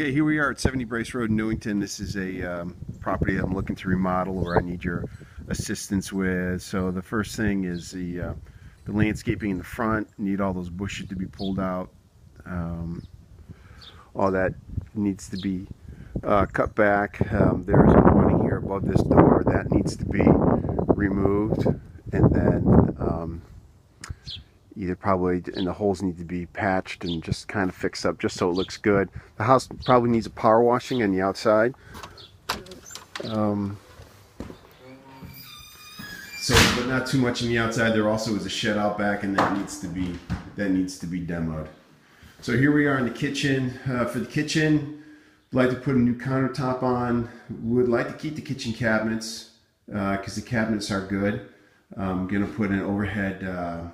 Okay, here we are at 70 Bryce Road in Newington. This is a property that I'm looking to remodel, or I need your assistance with. So the first thing is the landscaping in the front. Need all those bushes to be pulled out. All that needs to be cut back. There is an awning here above this door that needs to be removed, and then either probably, and the holes need to be patched and just kind of fixed up just so it looks good. The house probably needs a power washing on the outside. But not too much on the outside. There also is a shed out back, and that needs to be demoed. So here we are in the kitchen. For the kitchen, I'd like to put a new countertop on. Would like to keep the kitchen cabinets because the cabinets are good. I'm gonna put an overhead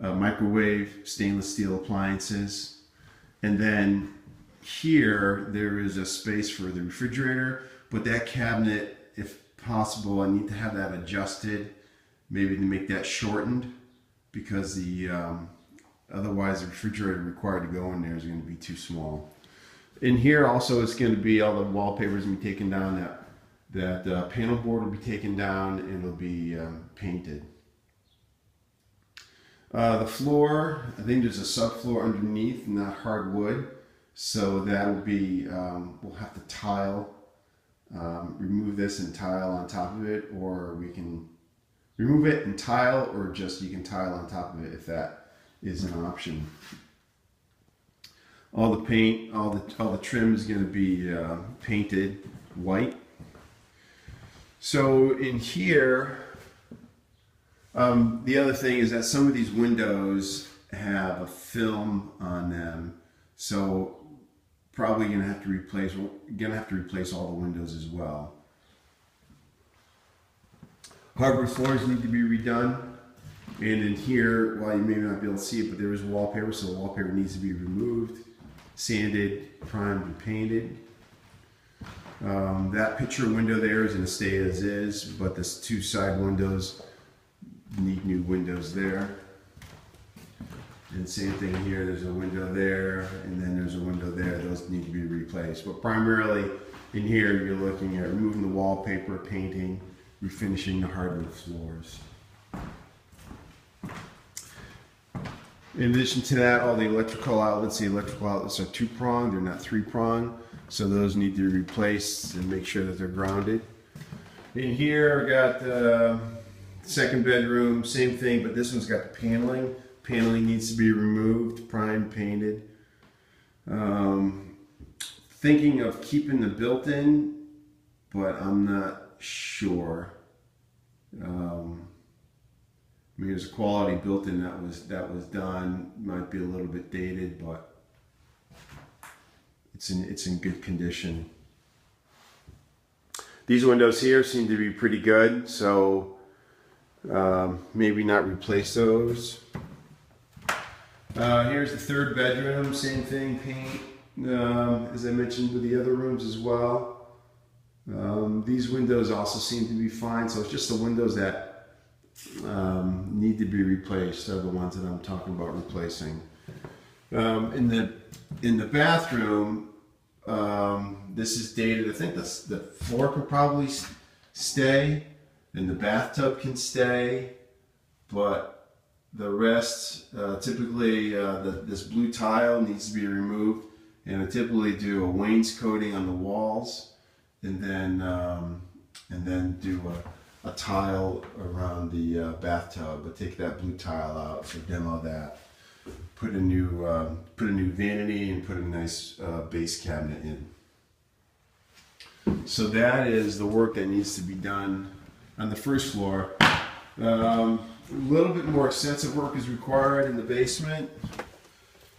microwave, stainless steel appliances, and then here there is a space for the refrigerator, but that cabinet, if possible, I need to have that adjusted, maybe to make that shortened, because the otherwise the refrigerator required to go in there is going to be too small. In here also it's going to be, all the wallpapers will be taken down, that panel board will be taken down, and it'll be painted. The floor, I think there's a subfloor underneath, not hardwood, so that'll be, we'll have to tile, remove this and tile on top of it, or we can remove it and tile, or just you can tile on top of it if that is an option. All the paint, all the trim is going to be painted white. So in here, the other thing is that some of these windows have a film on them, so probably gonna have to replace all the windows as well. Hardwood floors need to be redone, and in here, while you may not be able to see it, but there is wallpaper, so the wallpaper needs to be removed, sanded, primed, and painted. That picture window there is going to stay as is, but the two side windows need new windows there. And same thing here, there's a window there, and then there's a window there. Those need to be replaced. But primarily in here, you're looking at removing the wallpaper, painting, refinishing the hardwood floors. In addition to that, all the electrical outlets are two-pronged, they're not three-pronged, so those need to be replaced and make sure that they're grounded. In here, I got the second bedroom, same thing, but this one's got the paneling. Paneling needs to be removed, primed, painted. Thinking of keeping the built-in, but I'm not sure. I mean, there's a quality built-in that was done. Might be a little bit dated, but it's in good condition. These windows here seem to be pretty good, so maybe not replace those. Here's the third bedroom, same thing, paint, as I mentioned with the other rooms as well. These windows also seem to be fine, so it's just the windows that need to be replaced are the ones that I'm talking about replacing. In the bathroom, this is dated. I think the floor could probably stay, and the bathtub can stay, but the rest, typically this blue tile needs to be removed, and I typically do a wainscoting on the walls, and then do a tile around the bathtub. But take that blue tile out, so demo that. Put a new vanity and put a nice base cabinet in. So that is the work that needs to be done on the first floor. A little bit more extensive work is required in the basement.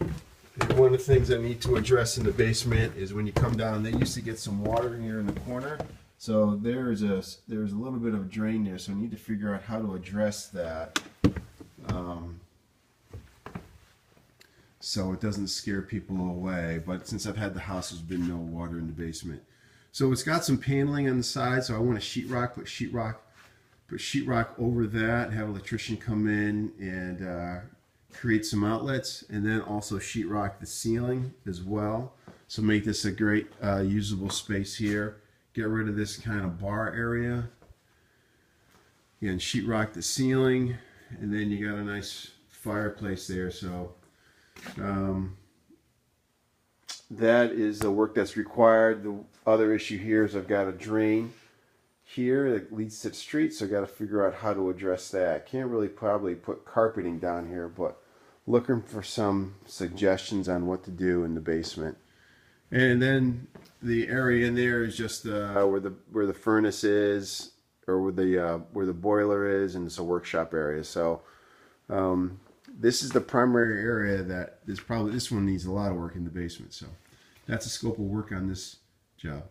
And one of the things I need to address in the basement is when you come down, they used to get some water here in the corner. So there's a little bit of a drain there, so I need to figure out how to address that so it doesn't scare people away. But since I've had the house, there's been no water in the basement. So it's got some paneling on the side, so I want to sheetrock, put sheetrock over that, have an electrician come in and create some outlets, and then also sheetrock the ceiling as well. So make this a great usable space here. Get rid of this kind of bar area. Again, sheetrock the ceiling, and then you got a nice fireplace there. So that is the work that's required. The other issue here is I've got a drain here that leads to the street, so I've got to figure out how to address that. Can't really probably put carpeting down here, but looking for some suggestions on what to do in the basement. And then the area in there is just where the furnace is, or where the boiler is, and it's a workshop area. So this is the primary area that this one needs a lot of work in the basement. So that's the scope of work on this job.